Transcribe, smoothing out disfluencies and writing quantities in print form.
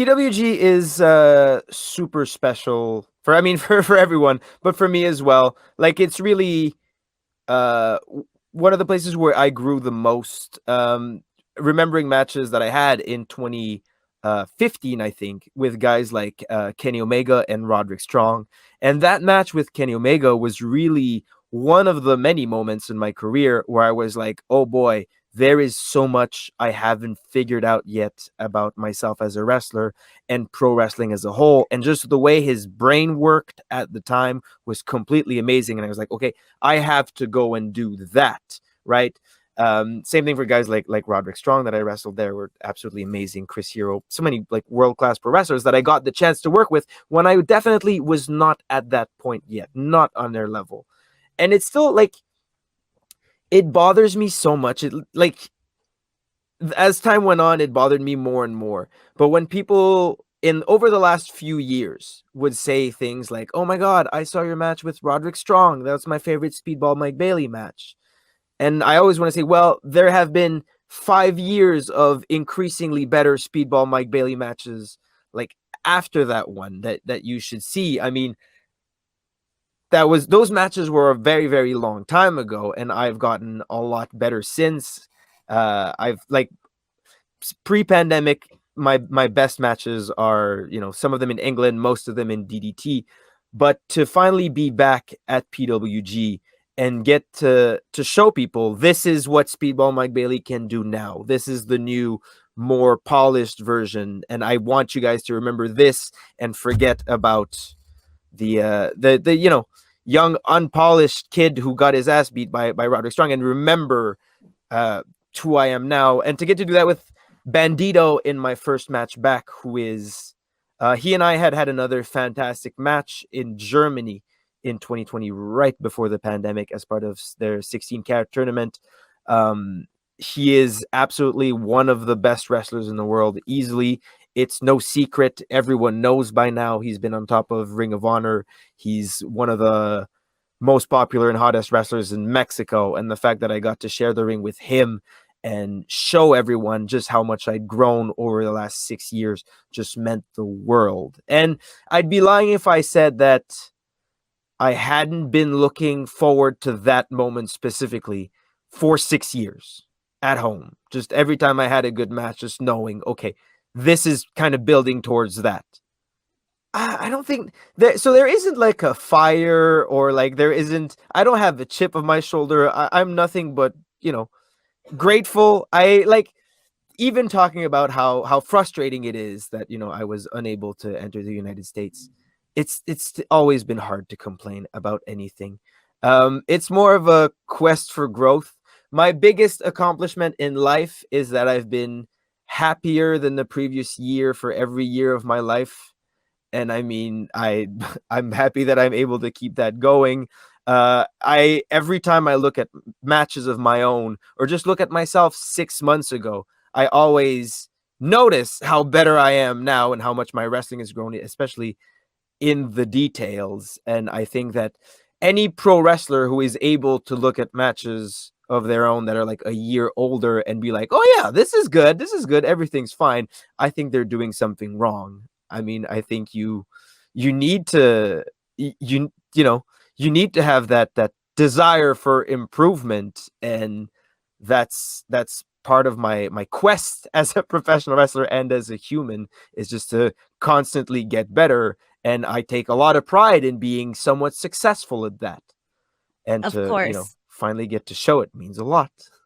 PWG is super special for, I mean, for everyone, but for me as well. Like, it's really one of the places where I grew the most. Remembering matches that I had in 2015, I think, with guys like Kenny Omega and Roderick Strong. And that match with Kenny Omega was really one of the many moments in my career where I was like, oh boy, there is so much I haven't figured out yet about myself as a wrestler and pro wrestling as a whole. And just the way his brain worked at the time was completely amazing. And I was like, okay, I have to go and do that, right? Same thing for guys like Roderick Strong that I wrestled there, were absolutely amazing. Chris Hero, so many like world-class pro wrestlers that I got the chance to work with when I definitely was not at that point yet, not on their level. And it's still like, it bothers me so much. It, like, as time went on, it bothered me more and more. But when people in over the last few years would say things like, "Oh my God, I saw your match with Roderick Strong. That's my favorite Speedball Mike Bailey match," and I always want to say, well, there have been 5 years of increasingly better Speedball Mike Bailey matches, like after that one, that you should see. I mean, those matches were a very, very long time ago, and I've gotten a lot better since. I've like pre-pandemic, my best matches are, some of them in England, most of them in DDT. But to finally be back at PWG and get to show people this is what Speedball Mike Bailey can do now. This is the new, more polished version, and I want you guys to remember this and forget about the young unpolished kid who got his ass beat by Roderick Strong, and remember who I am now. And to get to do that with Bandito in my first match back, who is he and I had another fantastic match in Germany in 2020, right before the pandemic, as part of their 16-carat tournament. He is absolutely one of the best wrestlers in the world, easily. It's no secret. Everyone knows by now. He's been on top of Ring of Honor. He's one of the most popular and hottest wrestlers in Mexico. And the fact that I got to share the ring with him and show everyone just how much I'd grown over the last 6 years just meant the world. And I'd be lying if I said that I hadn't been looking forward to that moment specifically for 6 years at home. Just every time I had a good match, just knowing, okay, this is kind of building towards that. I don't think that, so there isn't like a fire, or like there isn't, I don't have a chip of my shoulder. I'm nothing but, grateful. I like, even talking about how frustrating it is that, I was unable to enter the United States. It's always been hard to complain about anything. It's more of a quest for growth. My biggest accomplishment in life is that I've been happier than the previous year for every year of my life. And I mean, I'm happy that I'm able to keep that going. Every time I look at matches of my own, or just look at myself 6 months ago, I always notice how better I am now and how much my wrestling has grown, especially in the details. And I think that any pro wrestler who is able to look at matches of their own that are like a year older and be like, oh yeah, this is good, everything's fine, I think they're doing something wrong. I mean, I think you need to you need to have that desire for improvement, and that's part of my quest as a professional wrestler and as a human, is just to constantly get better. And I take a lot of pride in being somewhat successful at that, and Of to course. finally get to show it means a lot.